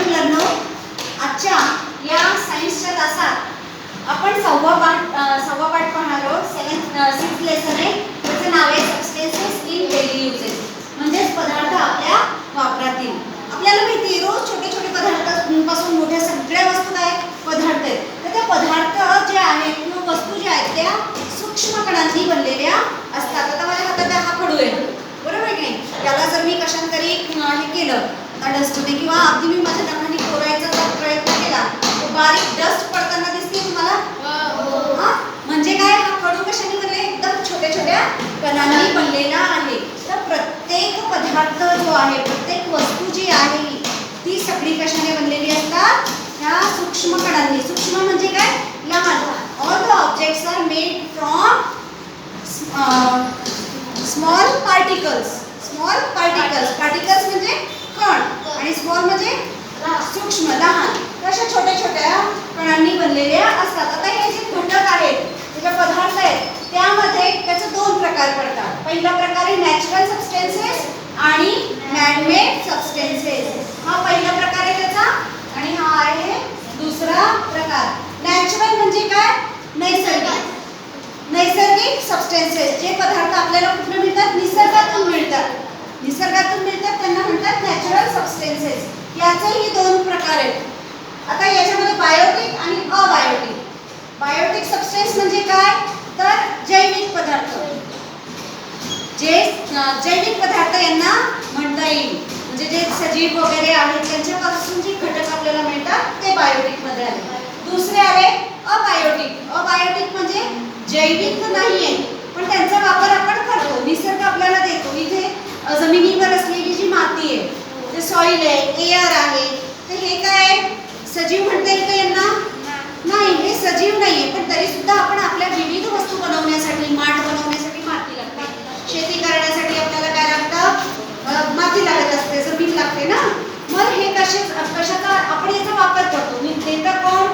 मुलांनो, आजच्या या सायन्सच्या तासात आपण सहावा पाठ पाहणार आहोत. 6th लेसन आहे. त्याचं नाव आहे सबस्टेन्सेस इन डेली युजेस, म्हणजेच पदार्थ आपल्या वापरातील. आपल्याला माहिती आहे रोज छोटे छोटे पदार्थांपासून मोठ्या सगळ्या वस्तू काय पदार्थ आहेत. तर त्या पदार्थ जे आहेत किंवा वस्तू ज्या आहेत त्या सूक्ष्म कणांनी बनलेल्या असतात. आता माझ्या हातात हा खडू आहे, बरोबर आहे की नाही. त्याला जर मी कशांतरी हे केलं डस्टने किंवा अगदी मी माझ्या नखाने कोरायचा जर प्रयत्न केला तर बारीक डस्ट पडताना दिसते तुम्हाला. म्हणजे काय, हा खडू कशाने बनले, एकदम छोट्या छोट्या कणांनी बनलेला आहे. तर प्रत्येक पदार्थ जो आहे, प्रत्येक वस्तू जी आहे ती सगळी कशाने बनलेली असतात, ह्या सूक्ष्म कणांनी. सूक्ष्म म्हणजे काय, लहान. All the objects are made from small particles. Small particles, particles म्हणजे कण आणि स्मॉल म्हणजे सूक्ष्म लहान. अशा छोट्या छोट्या कणांनी बनलेल्या असतात. आता हे जे घटक आहेत, जे पदार्थ आहेत, त्यामध्ये त्याचे दोन प्रकार पडतात. पहिला प्रकार आहे नॅचरल सबस्टेन्सेस आणि मॅनमेड सबस्टेन्सेस. हा पहिला प्रकार आहे त्याचा आणि हा आहे दुसरा प्रकार. नॅचरल म्हणजे काय, नैसर्गिक. नैसर्गिक सबस्टेन्सेस, जे पदार्थ आपल्याला कुठून मिळतात, निसर्गातून मिळतात. निसर्गातून मिळतात त्यांना म्हणतात नॅचरल सबस्टेन्सेस. याचेही दोन प्रकार आहेत. आता याच्यामध्ये बायोटिक आणि अबायोटिक. बायोटिक सबस्टेन्स म्हणजे काय, तर जैविक पदार्थ. जे जैविक पदार्थ यांना म्हणता येईल. म्हणजे जे सजीव वगैरे आहेत त्यांच्यापासून जे घटक आपल्याला मिळतात ते बायोटिक मध्ये आले. दुसरे आले अबायोटिक. अबायोटिक म्हणजे जैविक नाहीये पण त्यांचा वापर आपण करतो, निसर्ग आपल्याला देतो. इथे जमिनीवर असलेली जी माती आहे, जे सॉइल आहे, एअर आहे, तर हे काय सजीव म्हणता येईल का यांना, नाही, हे सजीव नाहीये. पण तरी सुद्धा आपण आपल्या विविध वस्तू बनवण्यासाठी, माठ बनवण्यासाठी माती लागते. शेती करण्यासाठी आपल्याला काय लागतं, माती लागत असते, जमीन लागते ना. मग हे कशाचा आपण याचा वापर करतो, देतं कोण,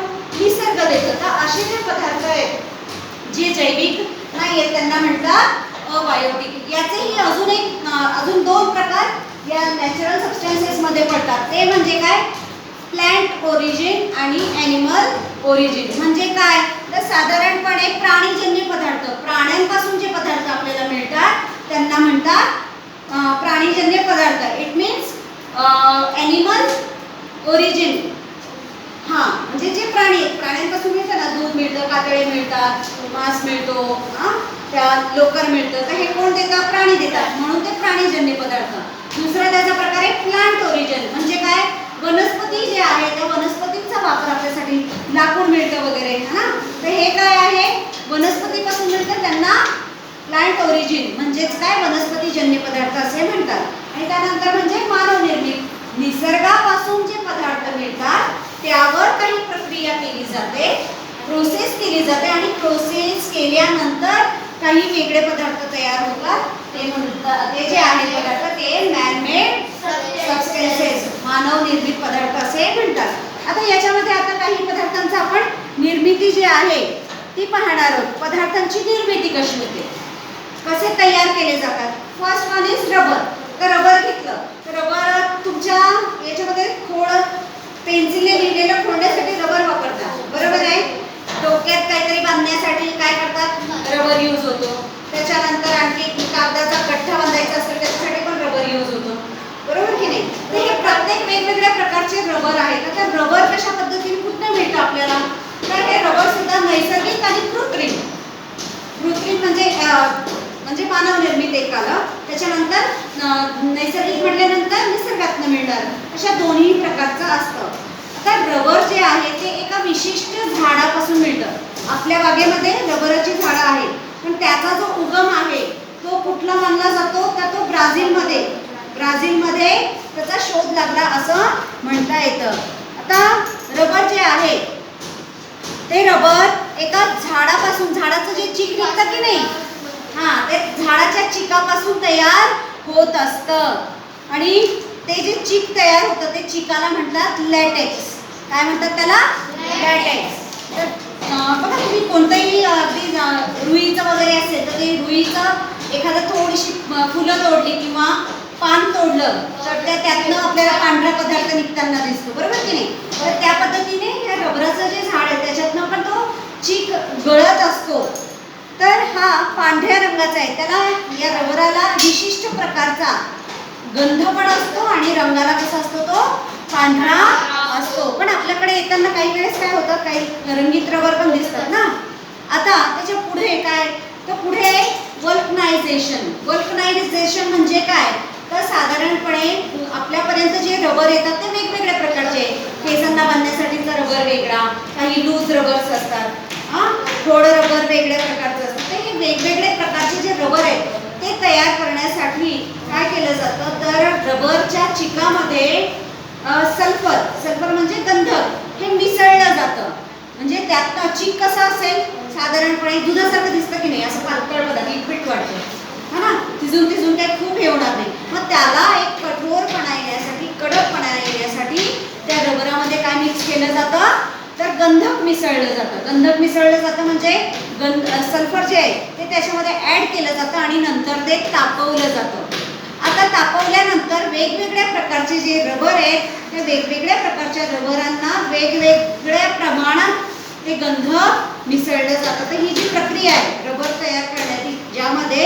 निसर्ग देतं. तर असे जे पदार्थ आहेत जे जैविक नाही आहेत त्यांना म्हणतात अबायोटिक. याचेही अजून दोन प्रकार या नॅचरल सबस्टेन्सेस मध्ये पडतात. ते म्हणजे काय, प्लांट ओरिजिन आणि ॲनिमल ओरिजिन. म्हणजे काय, तर साधारणपणे प्राणीजन्य पदार्थ, प्राण्यांपासून जे पदार्थ आपल्याला मिळतात त्यांना म्हणतात प्राणीजन्य पदार्थ. It means animal origin. हा, म्हणजे जे प्राणी आहेत, प्राण्यांपासून मिळतं ना, दूध मिळतं, कातळे मिळतात, मांस मिळतो, त्यात लोकर मिळतं. तर हे कोण देतात, प्राणी देतात, म्हणून ते प्राणीजन्य पदार्थ. दुसरा त्याचा प्रकार आहे प्लांट ओरिजिन. म्हणजे काय, वनस्पती जे आहे त्या वनस्पतींचा वापर आपल्यासाठी, लाकूड मिळतं वगैरे, ना. तर हे काय आहे, वनस्पतीपासून मिळतं, त्यांना प्लांट ओरिजिन म्हणजेच काय, वनस्पतीजन्य पदार्थ असे म्हणतात. आणि त्यानंतर म्हणजे मानव निर्मित. निसर्गापासून जे पदार्थ मिळतात त्यावर काही प्रक्रिया केली जाते, प्रोसेस केली जाते आणि प्रोसेस केल्यानंतर काही वेगळे पदार्थ तयार होतात. ते म्हणतात, ते जे आहेत पदार्थ ते मॅनमेड सबस्टेन्सेस, मानव निर्मित पदार्थ असे म्हणतात. आता याच्यामध्ये आता काही पदार्थांचं आपण निर्मिती जी आहे ती पाहणार आहोत. पदार्थांची निर्मिती कशी होते, कसे तयार केले जातात. First one is rubber. तर रबर घेतलं तर रबर तुमच्या याच्यामध्ये पेन्सिलने लिहिलेलं खोडण्यासाठी रबर वापरतात, बरोबर आहे. डोक्यात काहीतरी बांधण्यासाठी काय करतात, रबर यूज होतो. त्याच्यानंतर आणखी कागदाचा गठ्ठा बांधायचा असेल त्याच्यासाठी पण रबर यूज होतो, बरोबर की नाही. तर हे प्रत्येक वेगवेगळ्या प्रकारचे रबर आहेत. आता रबर कशा पद्धतीने कुठं मिळतं आपल्याला, तर हे रबर सुद्धा नैसर्गिक आणि कृत्रिम. कृत्रिम म्हणजे मानव निर्मित एक आलं, त्याच्यानंतर नैसर्गिक म्हटल्यानंतर निसर्गातनं मिळणार, अशा दोन्ही प्रकारचं असतं. आता रबर जे आहे ते एका विशिष्ट झाडापासून मिळतं. आपल्या बागेमध्ये रबराची झाडं आहेत, पण त्याचा जो उगम आहे तो कुठला मानला जातो, तर तो ब्राझीलमध्ये त्याचा शोध लागला असं म्हणता येतं. आता रबर जे आहे ते रबर एका झाडापासून, झाडाचं जे चीक निघतं की नाही, ते झाडाच्या चिकापासून तयार होत असतं. आणि ते जे चीक तयार होतं ते चिकाला म्हणतात लॅटेक्स. काय म्हणतात त्याला, लॅटेक्स. तर बघा तुम्ही कोणतंही रुईचं वगैरे असेल तर ते रुईचं एखादं थोडीशी फुलं तोडली किंवा पान तोडलं तर त्यातनं आपल्याला पांढरा पदार्थ निघताना दिसतो, बरोबर की नाही. तर त्या पद्धतीने या रबराचं जे झाड आहे त्याच्यातनं पण तो चीक गळत असतो. तर हा पांढऱ्या रंगाचा आहे, त्याला या रबराला विशिष्ट प्रकारचा गंध पण असतो आणि रंगाला कसा असतो तो पांढरा असतो. पण आपल्याकडे येताना काही वेळेस काय होतं, काही रंगीत रबर पण दिसतात ना. आता त्याच्या पुढे काय, तर पुढे वल्कनायझेशन. वल्कनायझेशन म्हणजे काय, तर साधारणपणे आपल्यापर्यंत जे रबर येतात ते वेगवेगळ्या प्रकारचे. केसांना बांधण्यासाठीचा रबर वेगळा, काही लूज रबर्स असतात, थोडं रबर वेगळ्या प्रकारचं असतं. ते हे वेगवेगळे प्रकारचे जे रबर आहेत ते तयार करण्यासाठी काय केलं जातं, तर रबरच्या चिकामध्ये सल्फर म्हणजे गंधक हे मिसळलं जातं. म्हणजे त्यातनं चिक कसा असेल, साधारणपणे दुधासारखं दिसतं की नाही, असं पातळ पदार्थ लिक्विड वाटतं हा ना, तिजून काही खूप हे होणार नाही. मग त्याला एक कठोरपणा येण्यासाठी, कडकपणा येण्यासाठी त्या रबरामध्ये काय मिक्स केलं जातं, तर गंधक मिसळलं जातं. गंधक मिसळलं जातं म्हणजे सल्फर जे आहे ते त्याच्यामध्ये ॲड केलं जातं आणि नंतर ते तापवलं जातं. आता तापवल्यानंतर वेगवेगळ्या प्रकारचे जे रबर आहेत त्या वेगवेगळ्या प्रकारच्या रबरांना वेगवेगळ्या प्रमाणात ते गंधक मिसळलं जातं. तर ही जी प्रक्रिया आहे रबर तयार करण्याची, ज्यामध्ये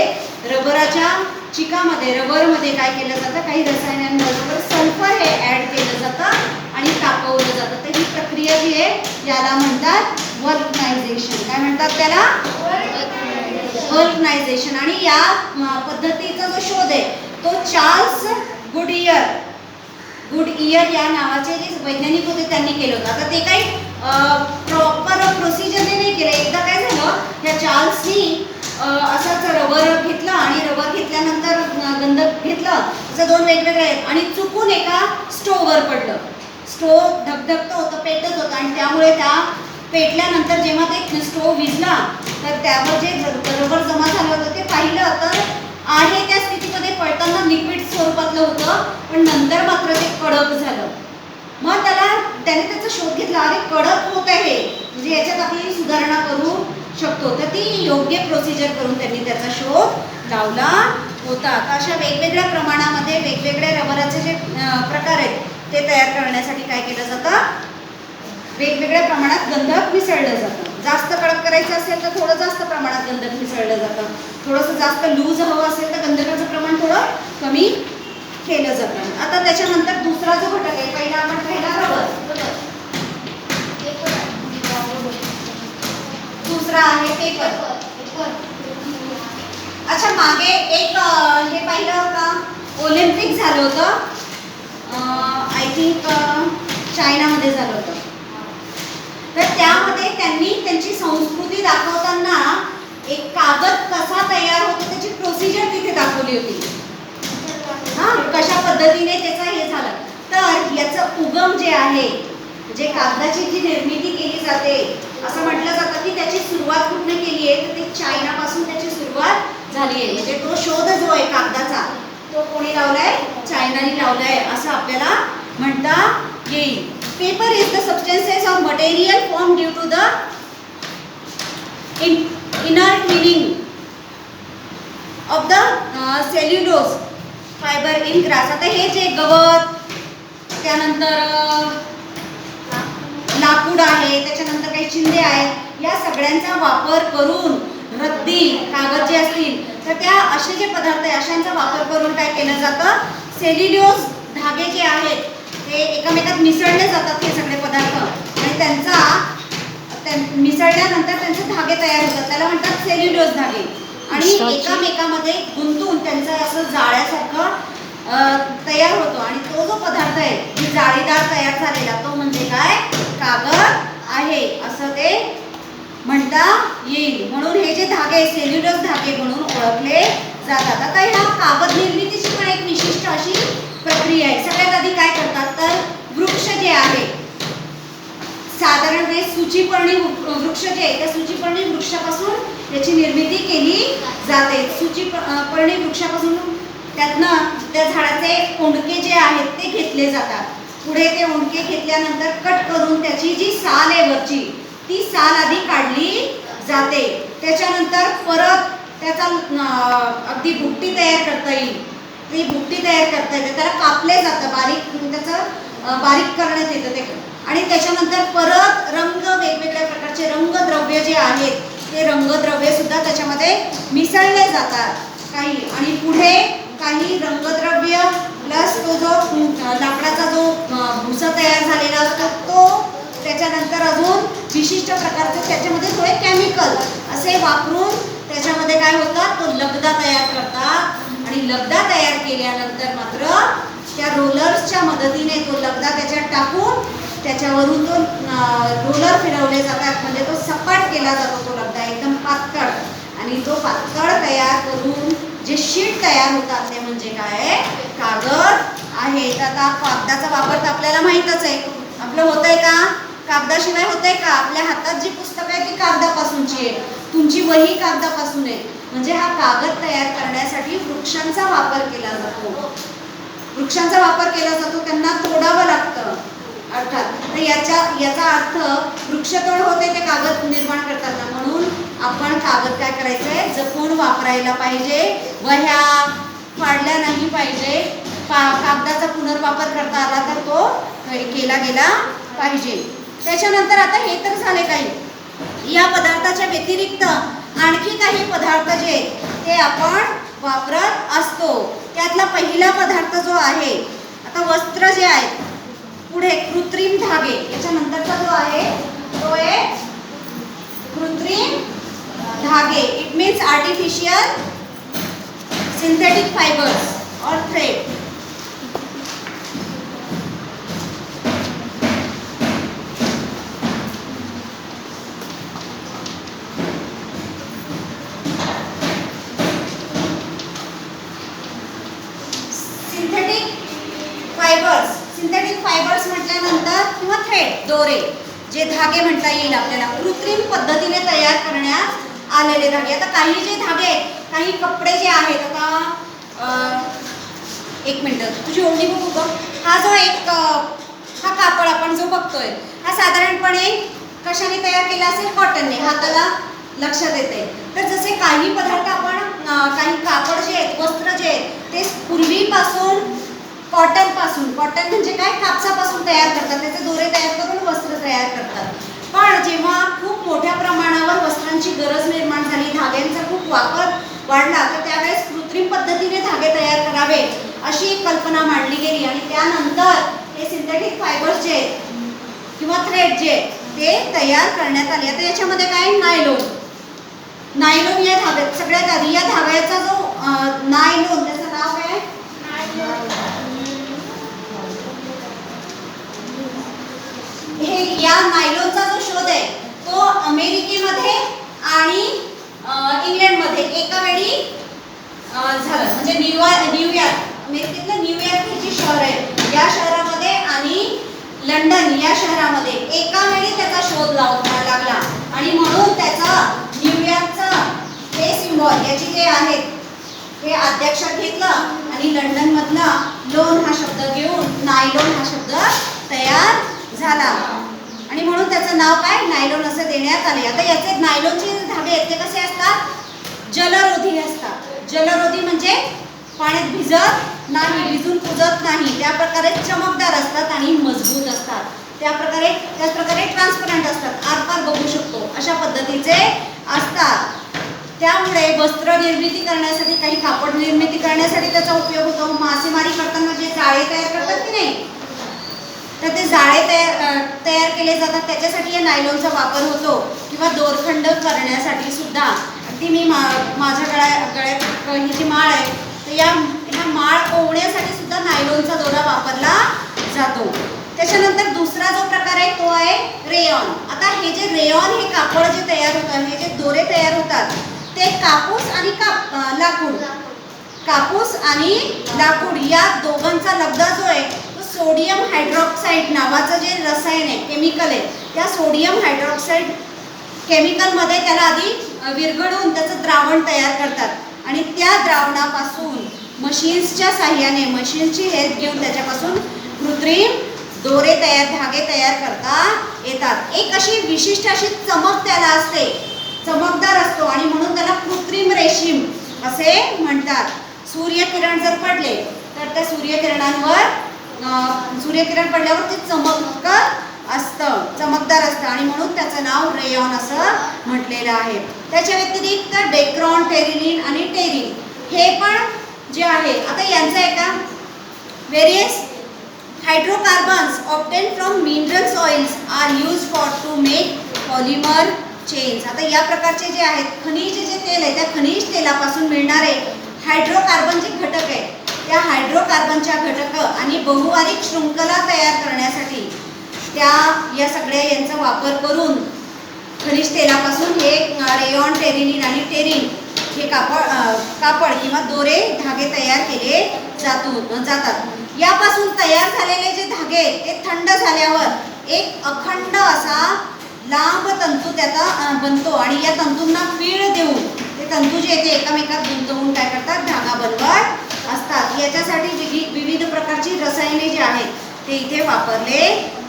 रबराच्या चिकामध्ये रबरमध्ये काय केलं जातं, काही रसायनांबरोबर सल्फर हे ॲड केलं जातं आणि तापवलं जातं. तर ही प्रक्रिया जी आहे याला म्हणतात वल्कनायझेशन. काय म्हणतात त्याला, वल्कनायझेशन. आणि या पद्धतीचा जो शोध आहे तो चार्ल्स गुडइयर या नावाचे जे वैज्ञानिक होते त्यांनी केलं होतं. आता ते काही प्रॉपर प्रोसिजरने नाही केलं. एकदा काय झालं, या चार्ल्सनी असाच रबर घेतलं आणि रबर घेतल्यानंतर गंधक घेतलं, असं दोन वेगवेगळे आहेत आणि चुकून एका स्टोव्हवर पडलं. स्टोव्ह धगधगतं होतं, पेटत होतं आणि त्यामुळे त्या पेटल्यानंतर जेव्हा ते स्टोव्ह विझला तर त्यावर जे रबर जमा झालं होतं ते पाहिलं तर आहे त्या स्थितीमध्ये पडताना लिक्विड स्वरूपातलं होतं, पण नंतर मात्र ते कडक झालं. मग त्याने त्याचा शोध घेतला, अरे कडक होत आहे म्हणजे याच्यात आपल्याला सुधारणा करू शकतो. तर ती योग्य प्रोसिजर करून त्यांनी त्याचा शोध लावला होता. तर अशा वेगवेगळ्या प्रमाणामध्ये वेगवेगळ्या रबराचे जे प्रकार आहेत ते तयार करण्यासाठी काय केलं जातं, वेगवेगळ्या प्रमाणात गंधक मिसळलं जातं. जास्त कडक करायचं असेल तर थोडं जास्त प्रमाणात गंधक मिसळलं जातं, थोडंसं जास्त लूज हवं असेल तर गंधकाचं प्रमाण थोडं कमी केलं जातं. आता त्याच्यानंतर दुसरा जो घटक आहे, पहिला आपण पाहिला रबर, दुसरा आहे पेपर. अच्छा, मागे एक हे पाहिलं का, ऑलिम्पिक झालं होतं, आय थिंक चायनामध्ये झालं होतं. तर त्यामध्ये त्यांनी त्यांची संस्कृती दाखवताना एक कागद कसा तयार होतो त्याची प्रोसिजर तिथे दाखवली होती. कशा पद्धतीने त्याचा हे झालं. तर याचं उगम जे आहे, जे कागदाची जी निर्मिती केली जाते, असं म्हटलं जातं की त्याची सुरुवात कुठनं केली आहे, तर ते चायनापासून त्याची सुरुवात झाली आहे. म्हणजे तो शोध जो आहे कागदाचा तो कोणी लावलाय, चायनाने लावलाय असं आपल्याला म्हणता येईल. Paper is the substances of material formed due to the inert meaning of the cellulose fiber in grass. आता हे जे गवत, त्यानंतर लाकूड आहे, त्याच्यानंतर काही चिंधे आहेत, या सगळ्यांचा वापर करून रद्दी कागद जे असतील तर त्या असे जे पदार्थ आहे अशांचा वापर करून काय केलं जातं, सेल्युलोज धागे जे आहेत ते एकमेकात मिसळले जातात हे सगळे पदार्थ आणि त्यांचा मिसळल्यानंतर त्यांचे धागे तयार होतात, त्याला म्हणतात सेल्युलोज धागे. आणि एकामेकामध्ये गुंतून त्यांचं असं जाळ्यासारखं तयार होतो आणि तो जो पदार्थ आहे जी जाळीदार तयार झालेला तो म्हणजे काय, कागद आहे असं ते म्हणता येईल. म्हणून हे जे धागे सेल्युलोज धागे म्हणून ओळखले जातात. आता ह्या कागद निर्मितीची पण एक विशिष्ट अशी प्रक्रिया आहे. सगळ्यात आधी काय करतात तर वृक्ष जे आहे, साधारणपणे सूचीपर्णी वृक्ष जे आहे त्या सूचीपर्णी वृक्षापासून याची निर्मिती केली जाते. सूचीपर्णी वृक्षापासून त्यातनं त्या झाडाचे ओंडके जे आहेत ते घेतले जातात. पुढे ते ओंडके घेतल्यानंतर कट करून त्याची जी साल आहे वरची ती साल आधी काढली जाते. त्याच्यानंतर परत त्याचा अगदी भुकटी तयार करता येईल, ती भुकटी तयार करता येते, त्याला कापले जातं, बारीक त्याचं बारीक करण्यात येतं ते. आणि त्याच्यानंतर परत रंग, वेगवेगळ्या प्रकारचे रंगद्रव्य जे आहेत ते रंगद्रव्य सुद्धा त्याच्यामध्ये मिसळले जातात काही. आणि पुढे काही रंगद्रव्य प्लस तो जो लाकडाचा जो भुसा तयार झालेला असतो तो, त्याच्यानंतर अजून विशिष्ट प्रकारचे त्याच्यामध्ये थोडे केमिकल असे वापरून त्याच्यामध्ये काय होतात, तो लगदा तयार करतात. आणि लगदा तयार केल्यानंतर मात्र त्या रोलर्सच्या मदतीने तो लगदा त्याच्यात टाकून त्याच्यावरून तो रोलर फिरवले जातात. म्हणजे तो सपाट केला जातो तो लगदा एकदम पातळ. आणि तो पातळ तयार करून जे शीट तयार होतात ते म्हणजे काय, कागद आहे. आता कागदाचा वापर तर आपल्याला माहीतच आहे. आपलं होतंय का, कागदाशिवाय होतंय का. आपल्या हातात जी पुस्तकं आहे ती कागदापासूनची आहे, तुमची वही कागदापासून आहे. म्हणजे हा कागद तयार करण्यासाठी वृक्षांचा वापर केला जातो. वृक्षांचा वापर केला जातो, त्यांना तोडावं लागतं अर्थात. तर याचा अर्थ वृक्षतोड होते ते कागद निर्माण करताना. म्हणून आपण कागद काय करायचंय, जपून वापरायला पाहिजे. वह्या फाडल्या नाही पाहिजे. कागदाचा पुनर्वापर करता आला तर तो केला गेला पाहिजे. त्याच्यानंतर आता हे तर झाले काही. या पदार्थाच्या व्यतिरिक्त आणखी काही पदार्थ जे आहेत ते आपण वापरत असतो. त्यातला पहिला पदार्थ जो आहे, आता वस्त्र जे आहेत, पुढे कृत्रिम धागे, याच्यानंतरचा जो आहे तो आहे कृत्रिम धागे. It means artificial synthetic fibres और थ्रेड. सिंथेटिक फायबर्स म्हटल्यानंतर किंवा थ्रेड, दोरे, जे धागे म्हणता येईल आपल्याला, कृत्रिम पद्धतीने तयार करण्यात आलेले धागे. आता काही जे धागे आहेत, काही कपडे जे आहेत, आता एक मिनिट तुझी ओढणी बघू बघ. हा जो एक हा कापड आपण जो बघतोय हा साधारणपणे कशाने तयार केला असेल, कॉटनने. हाताला लक्षात येते. तर जसे काही पदार्थ आपण काही कापड जे आहेत, वस्त्र जे आहेत ते पूर्वीपासून कॉटन म्हणजे काय, कापसापासून तयार करतात. त्याचे दोरे तयार करून वस्त्र तयार करतात. पण जेव्हा खूप मोठ्या प्रमाणावर वस्त्रांची गरज निर्माण झाली, धाग्यांचा खूप वापर वाढला, तर त्यावेळेस कृत्रिम पद्धतीने धागे तयार करावे अशी एक कल्पना मांडली गेली. आणि त्यानंतर हे सिंथेटिक फायबर्स जे आहेत किंवा थ्रेड जे ते तयार करण्यात आले. आता याच्यामध्ये काय, नायलॉन या धाग्यात सगळ्यात आधी, या धाग्याचा जो नायलॉन, त्याचं नाव काय, हे या नायलॉनचा जो शोध आहे तो अमेरिकेमध्ये आणि इंग्लंडमध्ये एका वेळी झालं. म्हणजे न्यूयॉर्क, अमेरिकेतलं न्यूयॉर्क हे जे शहर आहे या शहरामध्ये आणि लंडन या शहरामध्ये एका वेळी त्याचा शोध लागला. आणि म्हणून त्याचा न्यूयॉर्कचं हे सिम्बॉल, याची जे आहेत हे आद्याक्षर घेतलं आणि लंडनमधला लोन हा शब्द घेऊन नायलॉन हा शब्द तयार झाला. आणि म्हणून त्याचं नाव काय, नायलॉन असं देण्यात आले. आता याचे नायलॉनचे धागे आहेत ते कसे असतात, जलरोधी असतात. जलरोधी म्हणजे पाण्यात भिजत नाही, भिजून कुजत नाही, त्या प्रकारे चमकदार असतात आणि मजबूत असतात. त्याचप्रकारे ट्रान्सपरंट असतात, आरपार बघू शकतो अशा पद्धतीचे असतात. त्यामुळे वस्त्र निर्मिती करण्यासाठी, काही कापड निर्मिती करण्यासाठी त्याचा उपयोग होतो. मासेमारी करताना जे जाळे तयार करतात की नाही, तर ते जाळे तयार केले जातात, त्याच्यासाठी या नायलॉनचा वापर होतो. किंवा दोरखंड करण्यासाठी सुद्धा. अगदी मी माझ्या गळ्यात ही जी माळ आहे तर ह्या माळ ओवण्यासाठी सुद्धा नायलॉनचा दोरा वापरला जातो. त्याच्यानंतर दुसरा जो प्रकार आहे तो आहे रेयॉन. आता हे जे रेयॉन, हे कापड जे तयार होतात, हे जे दोरे तयार होतात ते कापूस आणि लाकूड, कापूस आणि लाकूड या दोघांचा लगदा जो आहे तो सोडियम हायड्रॉक्साईड नावाचं जे रसायन आहे, केमिकल आहे, त्या सोडियम हायड्रॉक्साईड केमिकलमध्ये त्याला आधी विरघळवून त्याचं द्रावण तयार करतात आणि त्या द्रावणापासून मशीन्सच्या साहाय्याने, मशीन्सची हेल्प घेऊन त्याच्यापासून कृत्रिम दोरे तयार, धागे तयार करता येतात. एक अशी विशिष्ट अशी चमक त्याला असते, चमकदार असतो आणि म्हणून त्याला कृत्रिम रेशीम असे म्हणतात. सूर्यकिरण जर पडले तर त्या सूर्यकिरणांवर सूर्यकिरण पडल्यावर ते चमकदार असतं आणि म्हणून त्याचं नाव रेयॉन असं म्हटलेलं आहे. त्याच्या व्यतिरिक्त डेक्रॉन, टेरिलिन आणि टेरिन हे पण जे आहे. आता यांचं आहे का, various hydrocarbons obtain from mineral oils are use for to make polymer chains. आता या प्रकारचे जे आहेत खनिज जे तेल आहे त्या खनिज तेलापासून मिळणारे हायड्रोकार्बन जे घटक आहेत त्या हायड्रोकार्बनच्या घटक आणि बहुवार्षिक शृंखला तयार करण्यासाठी या सगळ्या यांचा वापर करून खनिज तेलापासून हे रेयॉन, टेरिलिन आणि टेरिन हे कापड किंवा दोरे धागे तयार केले जातात. यापासून तयार झालेले जे धागे ते थंड झाल्यावर एक अखंड असा लांब तंतू त्याचा बनतो आणि या तंतूंना पीळ देऊन ते तंतू जे ते एकामेकात गुंतवून काय करतात, धागा बनवत असतात. याच्यासाठी विविध प्रकारची रसायने जी आहेत ते इथे वापरले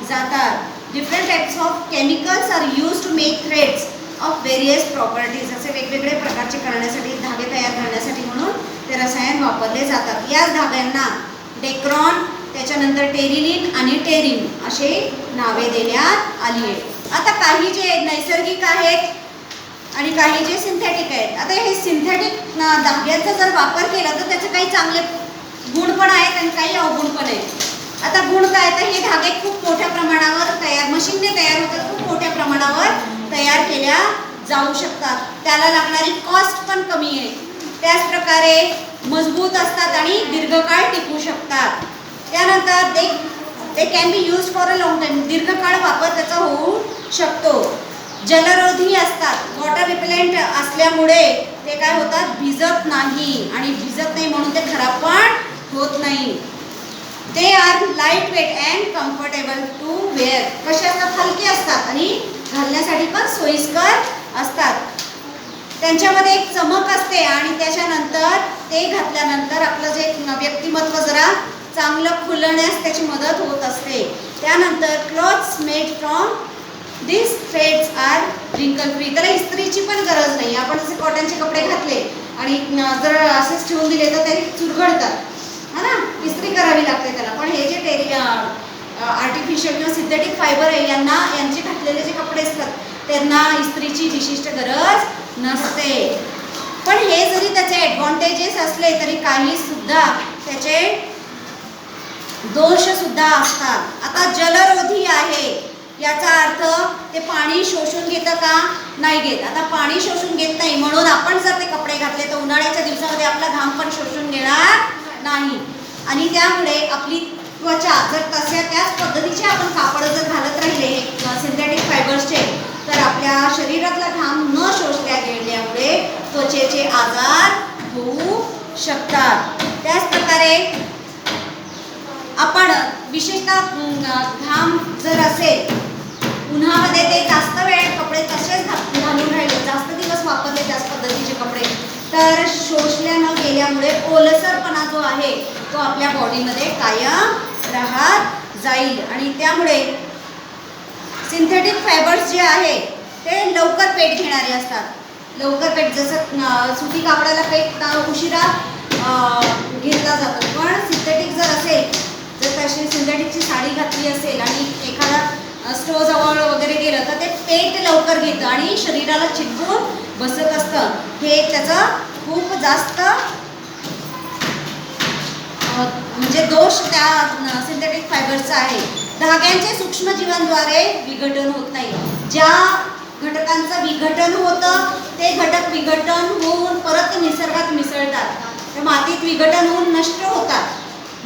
जातात. Different types of chemicals are use to make threads of various properties. असे वेगवेगळे प्रकारचे करण्यासाठी धागे तयार करण्यासाठी म्हणून ते रसायन वापरले जातात. याच धाग्यांना डेक्रॉन, त्याच्यानंतर टेरिलिन आणि टेरिन असे नावे देण्यात आली आहेत. आता काही जे नैसर्गिक आहेत आणि काही जे सिंथेटिक आहेत. आता हे सिंथेटिक धाग्यांचा जर वापर केला तर त्याचे काही चांगले गुण पण आहेत आणि काही अवगुण पण आहेत. आता गुण काय, तर हे धागे खूप मोठ्या प्रमाणावर मशीनने तयार होतात, खूप मोठ्या प्रमाणावर तयार केल्या जाऊ शकतात. त्याला लागणारी कॉस्ट पण कमी आहे. त्याचप्रकारे मजबूत असतात आणि दीर्घकाळ टिकू शकतात. त्यानंतर ते can be use for a long time. दीर्घकाळ वापर त्याचा होऊ शकतो. जलरोधी असतात. वॉटर रिपेलेंट असल्यामुळे ते काय होतात, भिजत नाही आणि भिजत नाही म्हणून ते खराब पण होत नाही. They are light weight and comfortable to wear. कसे असतात, हलके असतात आणि घालण्यासाठी पण सोयीस्कर असतात. त्यांच्यामध्ये एक चमक असते आणि त्याच्यानंतर ते घातल्यानंतर आपलं जे व्यक्तिमत्व जरा चांगलं खुलण्यास त्याची मदत होत असते. त्यानंतर clothes made from this threads are wrinkle free. त्याला इस्त्रीची पण गरज नाही. आपण जसे कॉटनचे कपडे घातले आणि जर असेच ठेवून दिले तर ते चुरगळतात, हा ना, इस्त्री करावी लागते त्याला. पण हे जे आर्टिफिशियल किंवा सिंथेटिक फायबर आहे यांचे घातलेले जे कपडे असतात त्यांना इस्त्रीची विशिष्ट गरज नसते. पण हे जरी त्याचे ॲडव्हान्टेजेस असले तरी काही सुद्धा त्याचे दोष सुद्धा असतात. आता जलरोधी आहे याचा अर्थ ते पाणी शोषून घेतं का, नाही घेत. आता पाणी शोषून घेत नाही म्हणून आपण जर ते कपडे घातले तर उन्हाळ्याच्या दिवसामध्ये आपला घाम पण शोषून घेणार नाही आणि त्यामुळे आपली त्वचा जर त्याच पद्धतीचे आपण कापड जर घालत राहिले सिंथेटिक फायबर्सचे तर आपल्या शरीरातला घाम न शोषल्या गेल्यामुळे त्वचेचे आजार होऊ शकतात. त्याचप्रकारे आपण विशेषतः घाम जर असेल उन्हामध्ये ते जास्त वेळ कपडे तसेच घालून राहिले, जास्त दिवस वापरले त्याच पद्धतीचे कपडे तर शोषल्या न गेल्यामुळे ओलसरपणा जो आहे तो आपल्या बॉडीमध्ये कायम राहत जाईल आणि त्यामुळे सिंथेटिक फायबर्स जे आहे ते लवकर पेट घेणारे असतात. लवकर पेट, जसं सुती कापडाला पेट उशिरा घेतला जातो, पण सिंथेटिक जर असेल, जर तशी सिंथेटिकची साडी घातली असेल आणि एखादा स्टोजवळ वगैरे गेलं तर ते पेट लवकर घेतं आणि शरीराला चिटकून बसत असतं. हे त्याचं खूप जास्त म्हणजे दोष त्या सिंथेटिक फायबरचा आहे. धाग्यांचे सूक्ष्मजीवांद्वारे विघटन होत नाही. ज्या घटकांचं विघटन होतं ते घटक विघटन होऊन परत निसर्गात मिसळतात, त्या मातीत विघटन होऊन नष्ट होतात,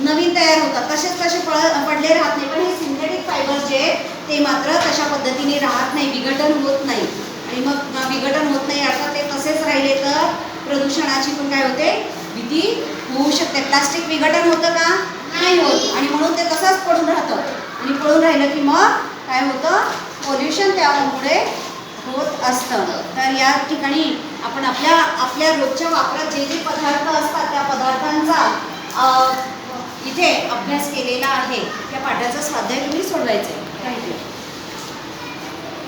नवीन तयार होतात, तसेच तसे पडले राहत नाही. पण हे सिंथेटिक फायबर जे ते मात्र तशा पद्धतीने राहत नाही, विघटन होत नाही आणि मग विघटन होत नाही अर्थात ते तसेच राहिले तर प्रदूषणाची पण काय होते, भीती होऊ शकते. प्लास्टिक विघटन होतं का, नाही होत आणि म्हणून ते तसंच पडून राहतं आणि पडून राहिलं की मग काय होतं, पोल्युशन त्यामुळे होत असतं. तर या ठिकाणी आपण आपल्या रोजच्या वापरात जे जे पदार्थ असतात त्या पदार्थांचा इथे अभ्यास केलेला आहे. त्या पाठाचा स्वाध्याय तुम्ही सोडवायचा आहे. थँक्यू.